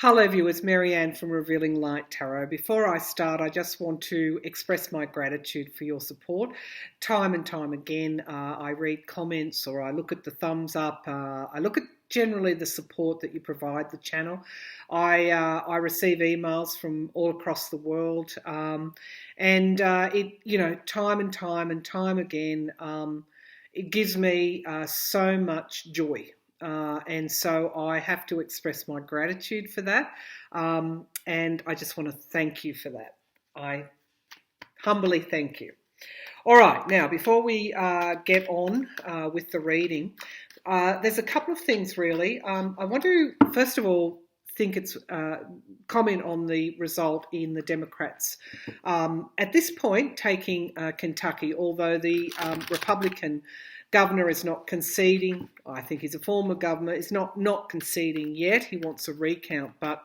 Hello viewers, Marianne from Revealing Light Tarot. Before I start, I just want to express my gratitude for your support. Time and time again, I read comments or I look at the thumbs up. I look at generally the support that you provide the channel. I receive emails from all across the world, and time and time again, it gives me so much joy. And so I have to express my gratitude for that. And I just want to thank you for that. I humbly thank you. All right, now before we get on with the reading, there's a couple of things really. I want to, first of all, comment on the result in the Democrats. At this point, taking Kentucky, although the Republican governor is not conceding. I think he's a former governor. Is not conceding yet. He wants a recount, but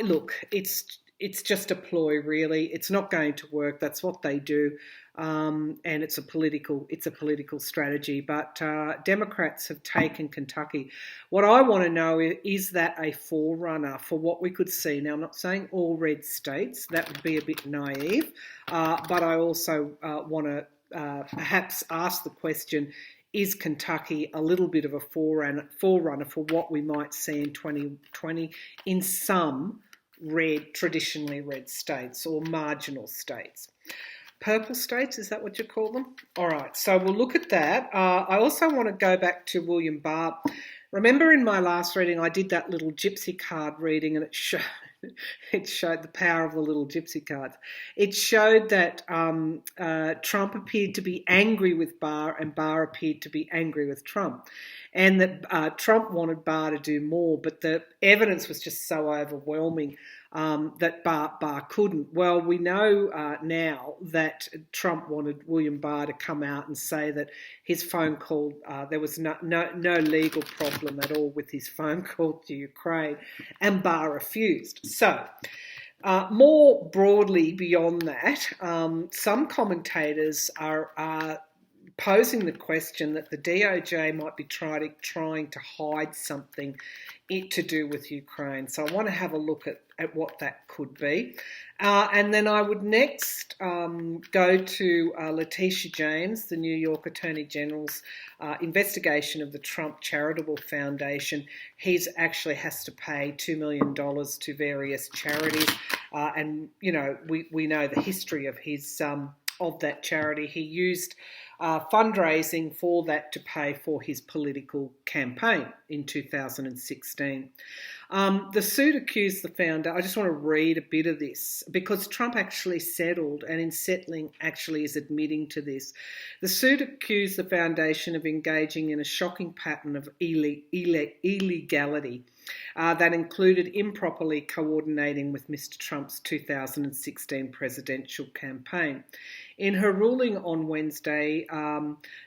look, it's just a ploy, really. It's not going to work. That's what they do, and it's a political strategy. But Democrats have taken Kentucky. What I want to know is that a forerunner for what we could see. Now, I'm not saying all red states. That would be a bit naive. But I also want to perhaps ask the question, is Kentucky a little bit of a forerunner for what we might see in 2020 in some traditionally red states or marginal states? Purple states, is that what you call them? All right, so we'll look at that. I also want to go back to William Barr. Remember in my last reading, I did that little gypsy card reading, and it showed the power of the little gypsy cards. It showed that Trump appeared to be angry with Barr and Barr appeared to be angry with Trump. And that Trump wanted Barr to do more, but the evidence was just so overwhelming that Barr couldn't. Well, we know now that Trump wanted William Barr to come out and say that his phone call, there was no legal problem at all with his phone call to Ukraine, and Barr refused. So, more broadly beyond that, some commentators are posing the question that the DOJ might be trying to hide something to do with Ukraine. So I want to have a look at what that could be. And then I would next go to Letitia James, the New York Attorney General's investigation of the Trump Charitable Foundation. He's actually has to pay $2 million to various charities. And, you know, we know the history of his of that charity. He used fundraising for that to pay for his political campaign in 2016. The suit accused the founder. I just want to read a bit of this because Trump actually settled, and in settling actually is admitting to this. The suit accused the foundation of engaging in a shocking pattern of illegality that included improperly coordinating with Mr. Trump's 2016 presidential campaign. In her ruling on Wednesday,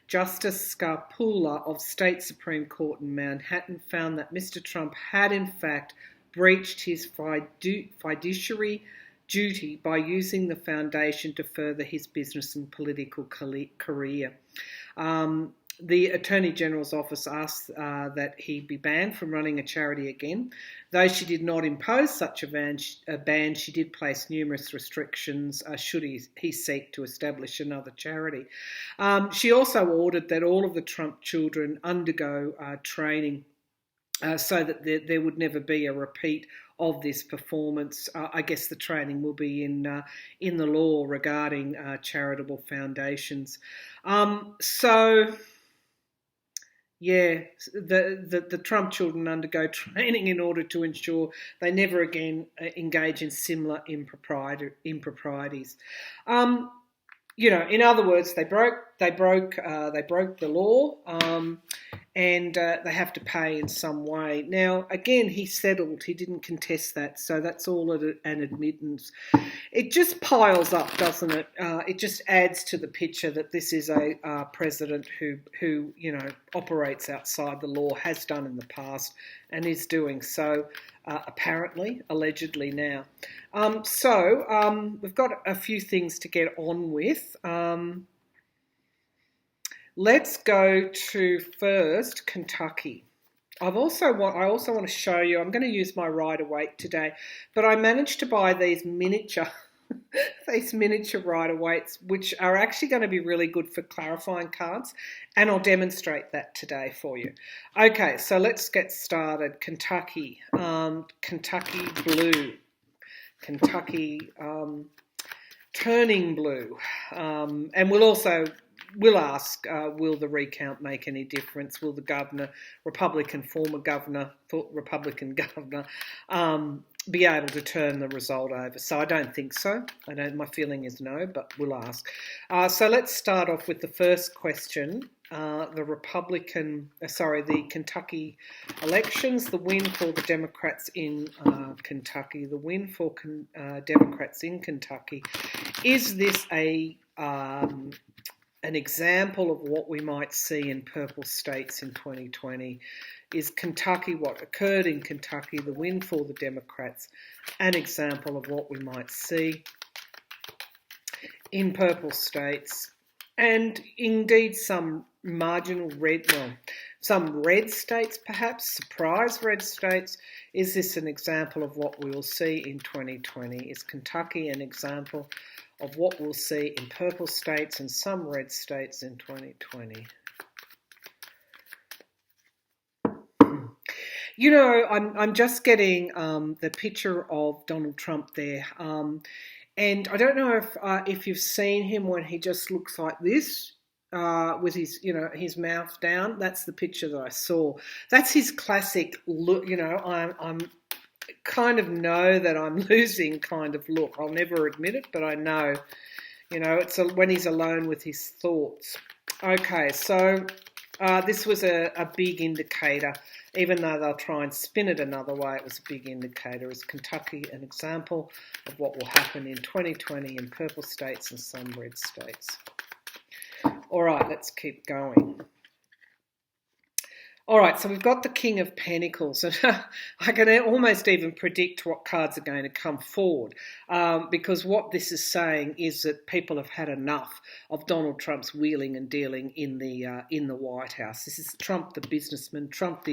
Justice Scarpula of State Supreme Court in Manhattan found that Mr. Trump had in fact breached his fiduciary duty by using the foundation to further his business and political career. The Attorney General's office asked that he be banned from running a charity again. Though she did not impose such a ban, she did place numerous restrictions should he seek to establish another charity. She also ordered that all of the Trump children undergo training so that there would never be a repeat of this performance. I guess the training will be in the law regarding charitable foundations. Yeah, the Trump children undergo training in order to ensure they never again engage in similar improprieties. In other words, they broke the law, and they have to pay in some way. Now, again, he settled. He didn't contest that, so that's all an admittance. It just piles up, doesn't it? It just adds to the picture that this is a president who operates outside the law, has done in the past, and is doing so apparently, allegedly now. We've got a few things to get on with. Let's go to first Kentucky. I also want to show you. I'm going to use my Rider-Waite today, but I managed to buy these miniature these miniature Rider-Waites, which are actually going to be really good for clarifying cards, and I'll demonstrate that today for you. Okay, so let's get started. Kentucky, Kentucky blue, Kentucky turning blue, and we'll ask, will the recount make any difference? Will the governor, former Republican governor, be able to turn the result over? So I don't think so. My feeling is no, but we'll ask. So let's start off with the first question. The Kentucky elections, the win for the Democrats in Kentucky, the win for Democrats in Kentucky. Is this an example of what we might see in purple states in 2020? Is Kentucky, what occurred in Kentucky, the win for the Democrats, an example of what we might see in purple states, and indeed some marginal some red states, perhaps, surprise red states? Is this an example of what we will see in 2020? Is Kentucky an example of what we'll see in purple states and some red states in 2020? You know, I'm just getting the picture of Donald Trump there, and I don't know if you've seen him when he just looks like this. With his mouth down. That's the picture that I saw. That's his classic look. I'm kind of know that I'm losing kind of look. I'll never admit it, but I know. It's when he's alone with his thoughts. Okay, so this was a big indicator. Even though they'll try and spin it another way, it was a big indicator. Is Kentucky an example of what will happen in 2020 in purple states and some red states? All right, let's keep going. All right, so we've got the King of Pentacles. And I can almost even predict what cards are going to come forward, because what this is saying is that people have had enough of Donald Trump's wheeling and dealing in the White House. This is Trump, the businessman, Trump,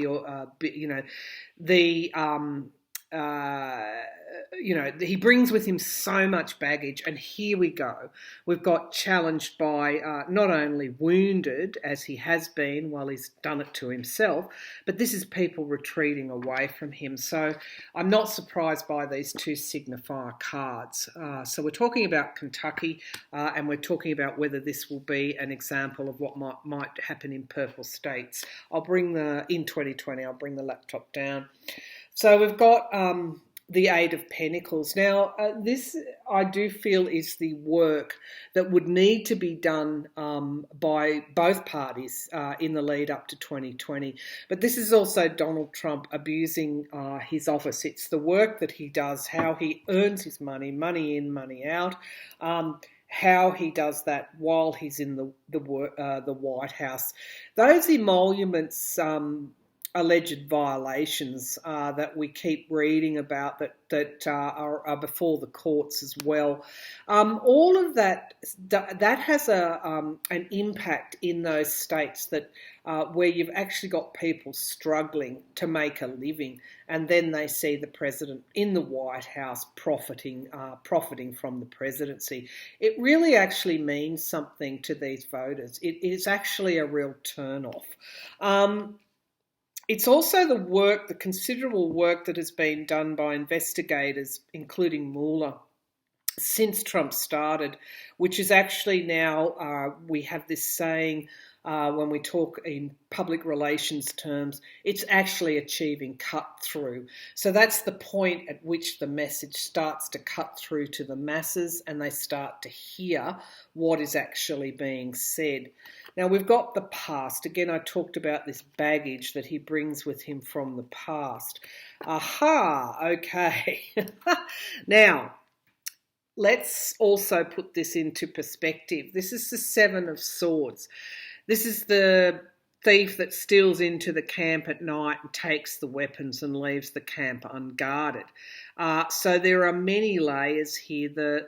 he brings with him so much baggage, and here we go. We've got challenged by not only wounded, as he has been while he's done it to himself, but this is people retreating away from him. So I'm not surprised by these two signifier cards. So we're talking about Kentucky, and we're talking about whether this will be an example of what might happen in purple states. In 2020, I'll bring the laptop down. So we've got the Eight of Pentacles. Now, this I do feel is the work that would need to be done by both parties in the lead up to 2020. But this is also Donald Trump abusing his office. It's the work that he does, how he earns his money in, money out, how he does that while he's in the White House. Those emoluments, alleged violations that we keep reading about that are before the courts as well. All of that has an impact in those states that where you've actually got people struggling to make a living, and then they see the president in the White House profiting from the presidency. It really actually means something to these voters. It is actually a real turn-off. It's also the considerable work that has been done by investigators, including Mueller, since Trump started, which is actually now, we have this saying when we talk in public relations terms, it's actually achieving cut through. So that's the point at which the message starts to cut through to the masses and they start to hear what is actually being said. Now, we've got the past. Again, I talked about this baggage that he brings with him from the past. Aha, okay. Now, let's also put this into perspective. This is the Seven of Swords. This is the thief that steals into the camp at night and takes the weapons and leaves the camp unguarded. So there are many layers here.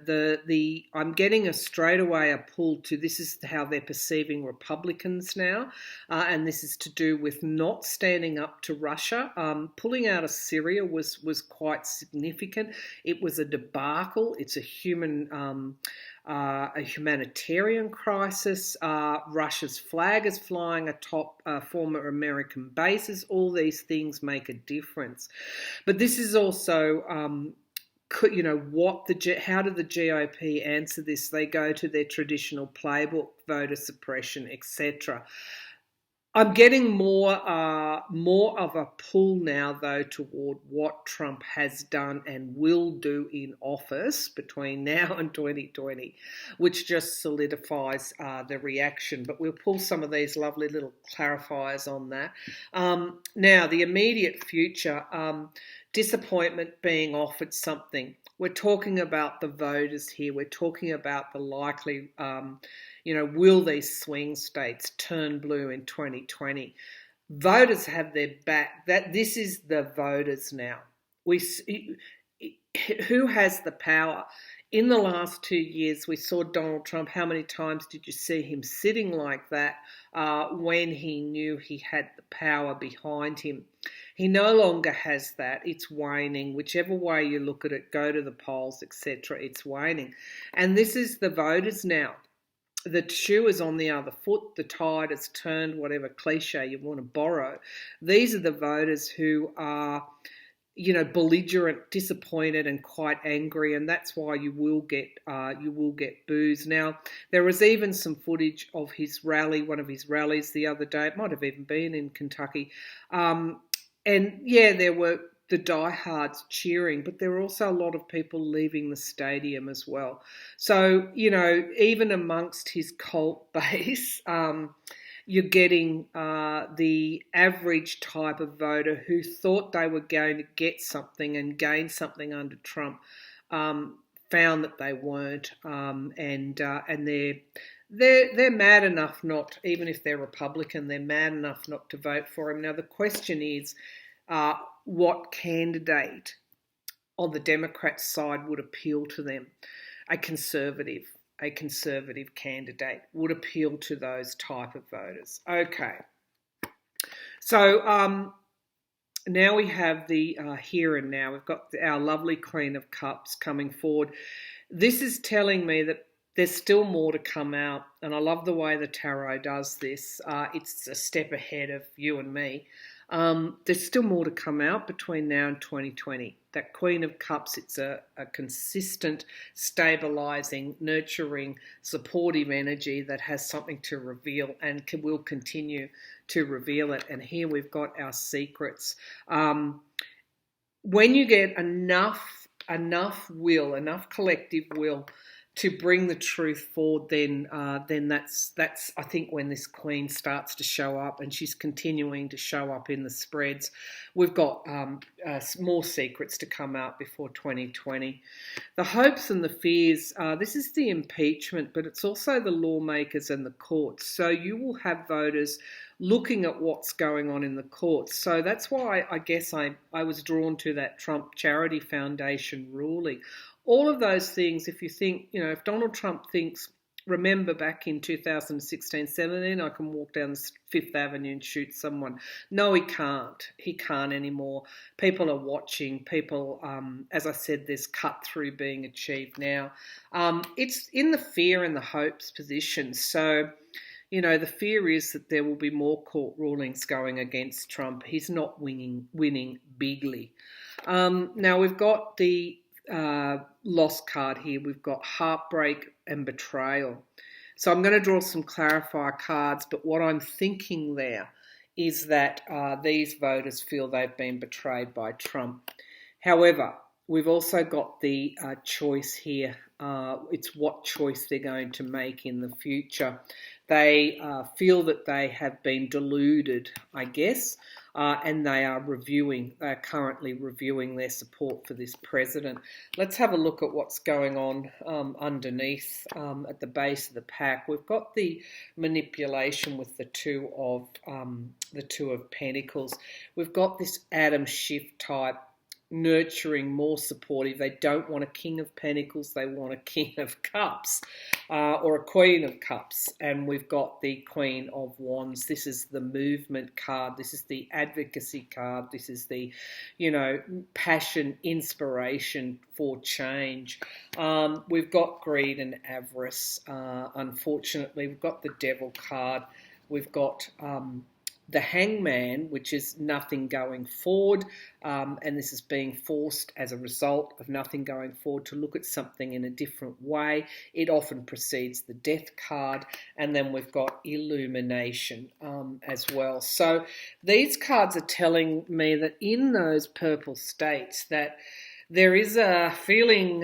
I'm getting straight away a pull to this is how they're perceiving Republicans now, and this is to do with not standing up to Russia. Pulling out of Syria was quite significant. It was a debacle. It's a humanitarian crisis. Russia's flag is flying atop former American bases. All these things make a difference. But this is also, how do the GOP answer this? They go to their traditional playbook, voter suppression, etc. I'm getting more of a pull now, though, toward what Trump has done and will do in office between now and 2020, which just solidifies the reaction. But we'll pull some of these lovely little clarifiers on that. Now, the immediate future, disappointment being offered something. We're talking about the voters here. We're talking about the likely, will these swing states turn blue in 2020? Voters have their back. This is the voters now. Who has the power? In the last 2 years, we saw Donald Trump. How many times did you see him sitting like that when he knew he had the power behind him? He no longer has that. It's waning. Whichever way you look at it, go to the polls, etc., it's waning. And this is the voters now. The shoe is on the other foot. The tide has turned, whatever cliche you want to borrow. These are the voters who are, belligerent, disappointed, and quite angry, and that's why you will get boos. Now, there was even some footage of his rally, one of his rallies the other day. It might have even been in Kentucky. And yeah, there were the diehards cheering, but there were also a lot of people leaving the stadium as well. So, even amongst his cult base, you're getting the average type of voter who thought they were going to get something and gain something under Trump, found that they weren't, and they're mad enough not, even if they're Republican, they're mad enough not to vote for him. Now, the question is, what candidate on the Democrat side would appeal to them? A conservative candidate would appeal to those type of voters. Okay. So now we have the here and now. We've got our lovely Queen of Cups coming forward. This is telling me that there's still more to come out, and I love the way the tarot does this. It's a step ahead of you and me. There's still more to come out between now and 2020. That Queen of Cups, it's a consistent, stabilising, nurturing, supportive energy that has something to reveal and will continue to reveal it. And here we've got our secrets. When you get enough will, enough collective will to bring the truth forward, then that's I think when this Queen starts to show up, and she's continuing to show up in the spreads. We've got more secrets to come out before 2020. The hopes and the fears, this is the impeachment, but it's also the lawmakers and the courts. So you will have voters looking at what's going on in the courts. So that's why I guess I was drawn to that Trump Charity Foundation ruling. All of those things, if you think, if Donald Trump thinks, remember back in 2016-17, I can walk down Fifth Avenue and shoot someone. No, he can't. He can't anymore. People are watching. People, as I said, there's cut through being achieved now. It's in the fear and the hopes position. So, the fear is that there will be more court rulings going against Trump. He's not winning bigly. Now, we've got the lost card here. We've got heartbreak and betrayal. So I'm going to draw some clarifier cards, but what I'm thinking there is that these voters feel they've been betrayed by Trump. However, we've also got the choice here. It's what choice they're going to make in the future. They feel that they have been deluded, I guess. and they are currently reviewing their support for this president. Let's have a look at what's going on underneath at the base of the pack. We've got the manipulation with the Two of Pentacles. We've got this Adam Schiff type, nurturing, more supportive. They don't want a King of Pentacles, they want a King of Cups, or a Queen of Cups. And we've got the Queen of Wands. This is the movement card. This is the advocacy card. This is the, passion, inspiration for change. We've got greed and avarice. Unfortunately, we've got the Devil card. We've got the Hangman, which is nothing going forward, and this is being forced as a result of nothing going forward to look at something in a different way. It often precedes the Death card, and then we've got Illumination as well. So these cards are telling me that in those purple states that there is a feeling,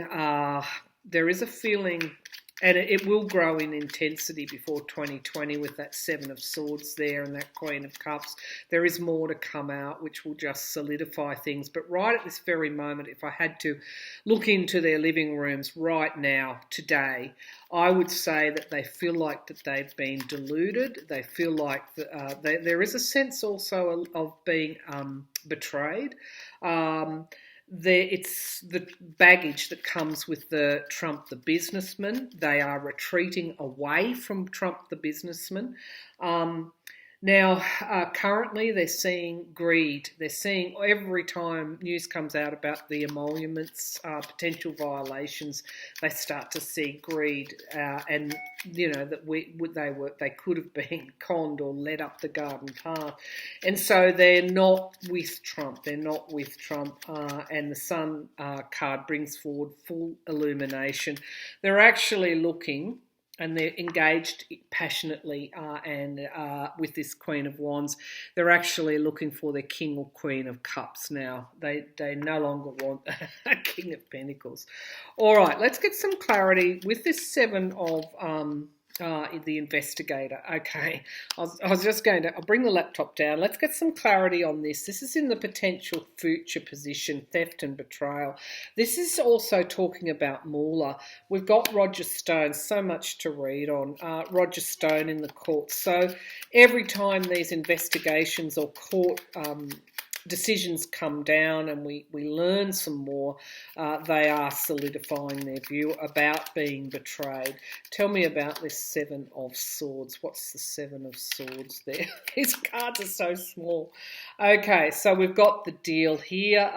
and it will grow in intensity before 2020 with that Seven of Swords there and that Queen of Cups. There is more to come out, which will just solidify things. But right at this very moment, if I had to look into their living rooms right now, today, I would say that they feel like that they've been deluded. They feel like there is a sense also of being betrayed. It's the baggage that comes with the Trump the businessman. They are retreating away from Trump the businessman. Now, currently they're seeing greed. They're seeing every time news comes out about the emoluments, potential violations, they start to see greed, and that they could have been conned or led up the garden path, and so they're not with Trump. They're not with Trump, and the Sun card brings forward full illumination. They're actually looking. And they're engaged passionately and with this Queen of Wands. They're actually looking for their King or Queen of Cups now. They no longer want a King of Pentacles. All right, let's get some clarity with this Seven of the Investigator. Okay, I'll bring the laptop down. Let's get some clarity on this. This is in the potential future position, theft and betrayal. This is also talking about Mueller. We've got Roger Stone, so much to read on. Roger Stone in the courts. So every time these investigations or court decisions come down and we learn some more, they are solidifying their view about being betrayed. Tell me about this Seven of Swords. What's the Seven of Swords there? These cards are so small. Okay, so we've got the deal here.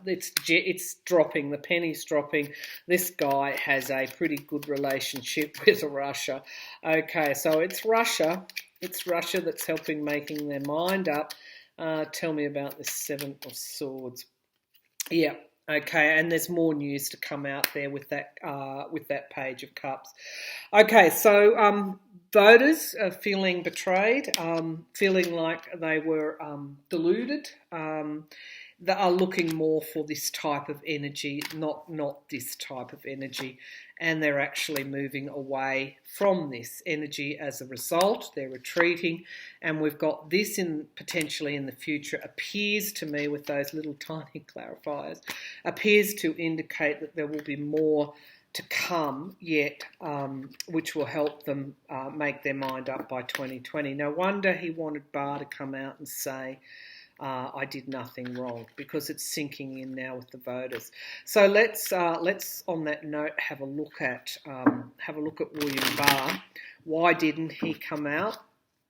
It's dropping. The penny's dropping. This guy has a pretty good relationship with Russia. Okay, so it's Russia. It's Russia that's helping making their mind up. Tell me about the Seven of Swords. Yeah, okay, and there's more news to come out there with that Page of Cups. Okay, so voters are feeling betrayed, feeling like they were deluded. They are looking more for this type of energy, not this type of energy, and they're actually moving away from this energy as a result. They're retreating, and we've got this potentially in the future, appears to me with those little tiny clarifiers, appears to indicate that there will be more to come yet, which will help them make their mind up by 2020. No wonder he wanted Barr to come out and say, I did nothing wrong, because it's sinking in now with the voters. So let's on that note have a look at William Barr. Why didn't he come out?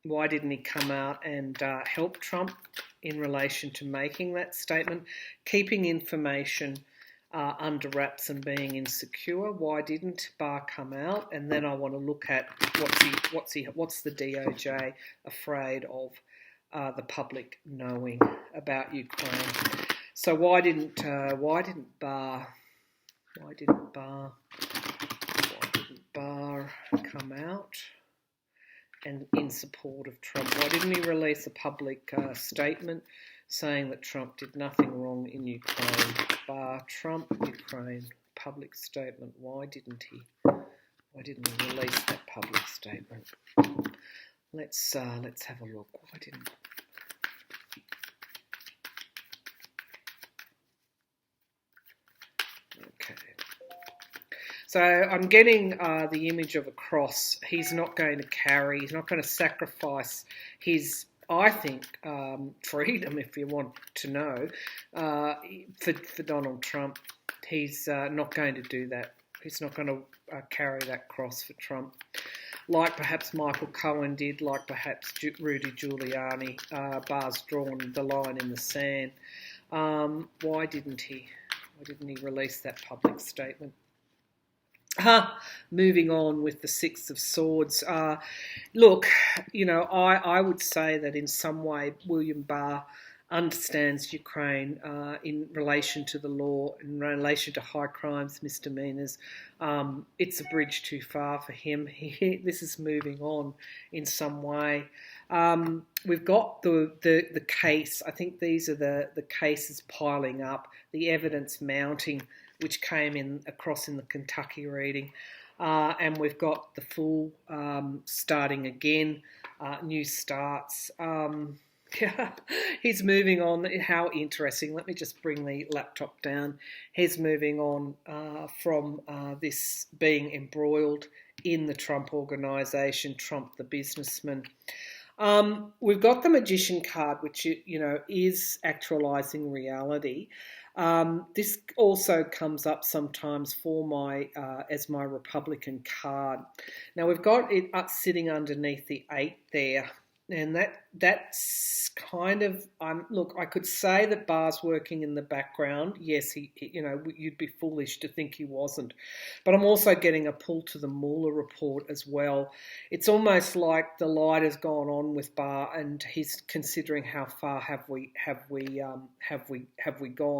Why didn't he come out and help Trump in relation to making that statement, keeping information under wraps and being insecure? Why didn't Barr come out? And then I want to look at what's the DOJ afraid of the public knowing about Ukraine. So why didn't Barr come out and in support of Trump? Why didn't he release a public statement saying that Trump did nothing wrong in Ukraine? Barr, Trump, Ukraine, public statement. Why didn't he release that public statement? Let's have a look. Why didn't So I'm getting the image of a cross. He's not going to carry, he's not going to sacrifice his, I think, freedom, if you want to know, for Donald Trump. He's not going to do that. He's not going to carry that cross for Trump. Like perhaps Michael Cohen did, like perhaps Rudy Giuliani. Barr's drawn the line in the sand. Why didn't he? Why didn't he release that public statement? Moving on with the Six of Swords. Look, I would say that in some way William Barr understands Ukraine in relation to the law, in relation to high crimes, misdemeanours. It's a bridge too far for him. This is moving on in some way. We've got the case. I think these are the cases piling up, the evidence mounting, which came across in the Kentucky reading. And we've got the full starting again, new starts. He's moving on. How interesting. Let me just bring the laptop down. He's moving on from this being embroiled in the Trump organisation, Trump the businessman. We've got the Magician card, which, is actualising reality. This also comes up sometimes for my as my Republican card. Now we've got it sitting underneath the 8 there, and that's kind of look. I could say that Barr's working in the background. Yes, he you'd be foolish to think he wasn't, but I'm also getting a pull to the Mueller report as well. It's almost like the light has gone on with Barr, and he's considering how far have we gone?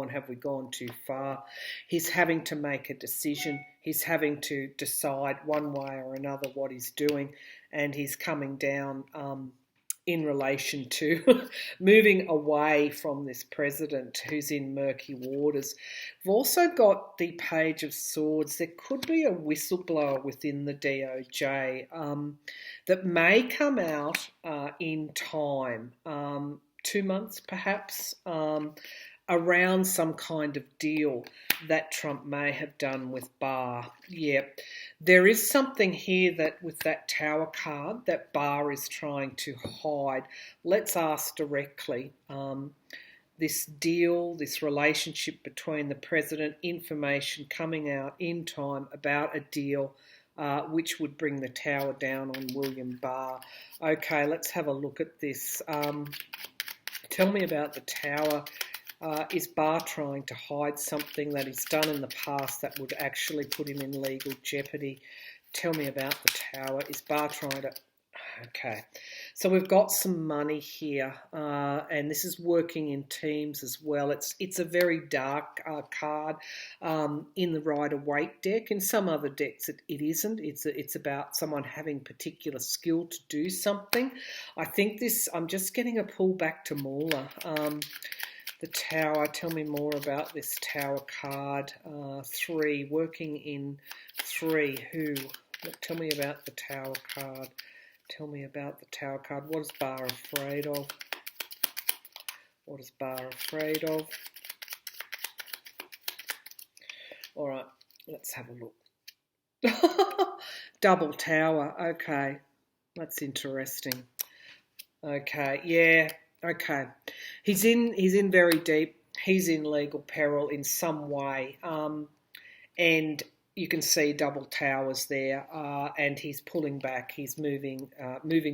Have we gone too far? He's having to make a decision. He's having to decide one way or another what he's doing, and he's coming down in relation to moving away from this president who's in murky waters. We've also got the Page of Swords. There could be a whistleblower within the DOJ that may come out in time, 2 months perhaps, around some kind of deal that Trump may have done with Barr. Yeah, there is something here that with that Tower card that Barr is trying to hide. Let's ask directly. This deal, this relationship between the president, information coming out in time about a deal which would bring the Tower down on William Barr. Okay, let's have a look at this. Tell me about the Tower. Is Barr trying to hide something that he's done in the past that would actually put him in legal jeopardy? Tell me about the Tower. Is Barr trying to... Okay, so we've got some money here, and this is working in teams as well. It's a very dark card in the Rider-Waite deck. In some other decks, it isn't. It's about someone having particular skill to do something. I think this... I'm just getting a pull back to Mueller. The Tower, tell me more about this Tower card. 3, working in 3, who? Tell me about the Tower card. Tell me about the Tower card. What is Barr afraid of? What is Barr afraid of? All right, let's have a look. Double Tower, okay. That's interesting. Okay, yeah. Okay, he's in very deep. He's in legal peril in some way, and you can see double towers there. And he's pulling back. He's moving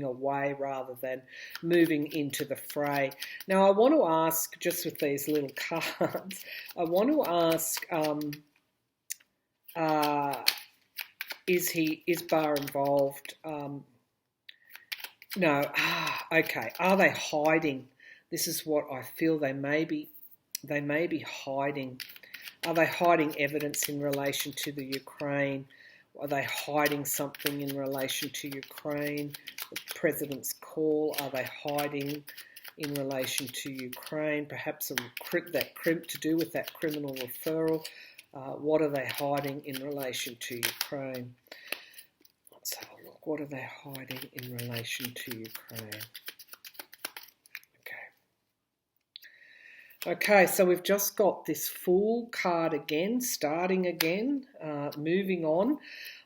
away rather than moving into the fray. Now, I want to ask, just with these little cards, I want to ask, is Barr involved? No. Okay. Are they hiding? This is what I feel they may be hiding. Are they hiding evidence in relation to the Ukraine? Are they hiding something in relation to Ukraine? The president's call. Are they hiding in relation to Ukraine? Perhaps to do with that criminal referral. What are they hiding in relation to Ukraine? Let's have a look. What are they hiding in relation to Ukraine? Okay, so we've just got this Fool card again, starting again, moving on.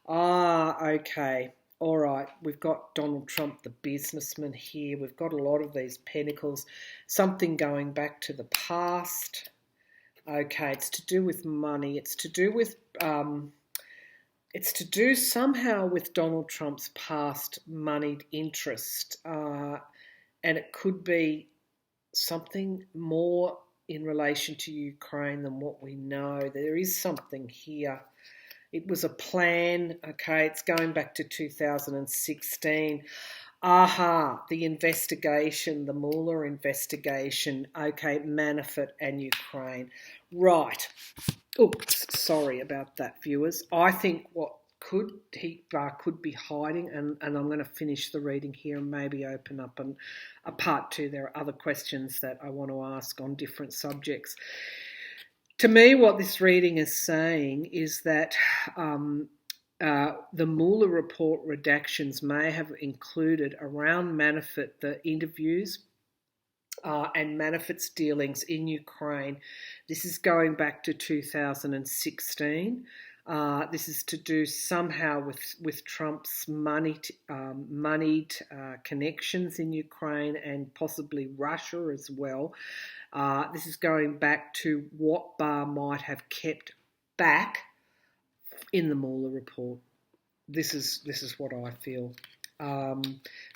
Okay. All right, we've got Donald Trump, the businessman here. We've got a lot of these pentacles, something going back to the past. Okay, it's to do with money. It's to do with, it's to do somehow with Donald Trump's past moneyed interest. And it could be something more in relation to Ukraine than what we know. There is something here. It was a plan. Okay, it's going back to 2016. The investigation, the Mueller investigation. Okay, Manafort and Ukraine. Right. Oops, sorry about that, viewers. I think what could be hiding, and I'm going to finish the reading here and maybe open up a part two. There are other questions that I want to ask on different subjects. To me, what this reading is saying is that the Mueller report redactions may have included around Manafort the interviews and Manafort's dealings in Ukraine. This is going back to 2016. This is to do somehow with Trump's moneyed connections in Ukraine and possibly Russia as well. This is going back to what Barr might have kept back in the Mueller report. This is what I feel.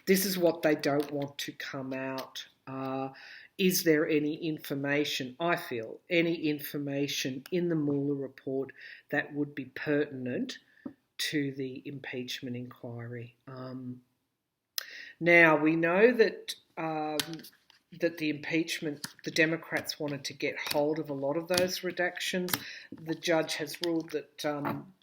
This is what they don't want to come out. Is there any information, I feel, any information in the Mueller report that would be pertinent to the impeachment inquiry? Now, we know that that the impeachment, the Democrats wanted to get hold of a lot of those redactions. The judge has ruled that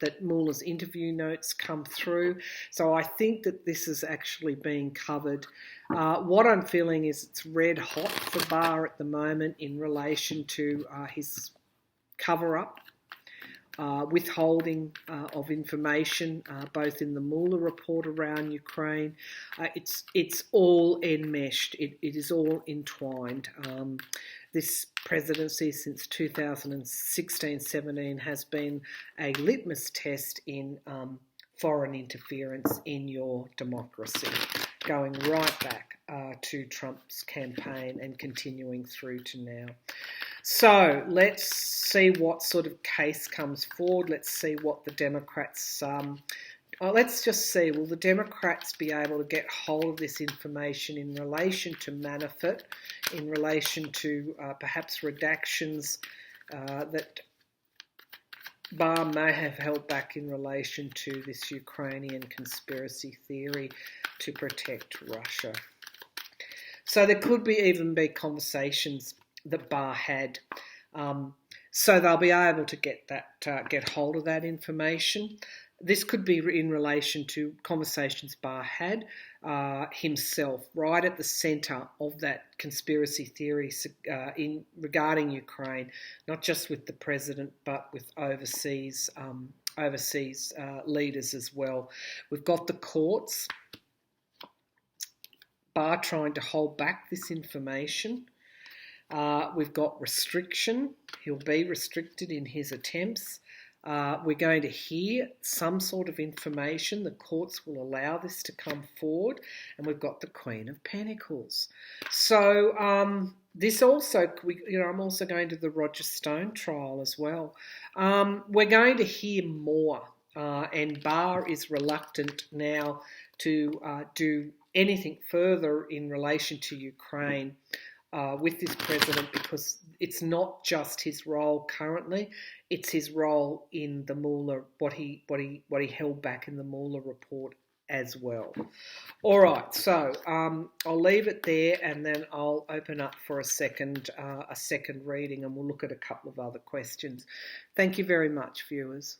that Mueller's interview notes come through. So I think that this is actually being covered. What I'm feeling is it's red hot for Barr at the moment in relation to his cover-up. Withholding of information, both in the Mueller report around Ukraine. It's all enmeshed. It is all entwined. This presidency since 2016-17 has been a litmus test in foreign interference in your democracy, going right back to Trump's campaign and continuing through to now. So let's see what sort of case comes forward. Let's see what the Democrats, let's just see, will the Democrats be able to get hold of this information in relation to Manafort, in relation to perhaps redactions that Barr may have held back in relation to this Ukrainian conspiracy theory to protect Russia. So there could even be conversations that Barr had. So they'll be able to get hold of that information. This could be in relation to conversations Barr had himself, right at the centre of that conspiracy theory regarding Ukraine, not just with the president but with overseas leaders as well. We've got the courts, Barr trying to hold back this information. We've got restriction. He'll be restricted in his attempts. We're going to hear some sort of information. The courts will allow this to come forward. And we've got the Queen of Pentacles. So this also, I'm also going to the Roger Stone trial as well. We're going to hear more. And Barr is reluctant now to do anything further in relation to Ukraine. With this president, because it's not just his role currently, it's his role in the Mueller, what he held back in the Mueller report as well. All right, so I'll leave it there, and then I'll open up for a second reading, and we'll look at a couple of other questions. Thank you very much, viewers.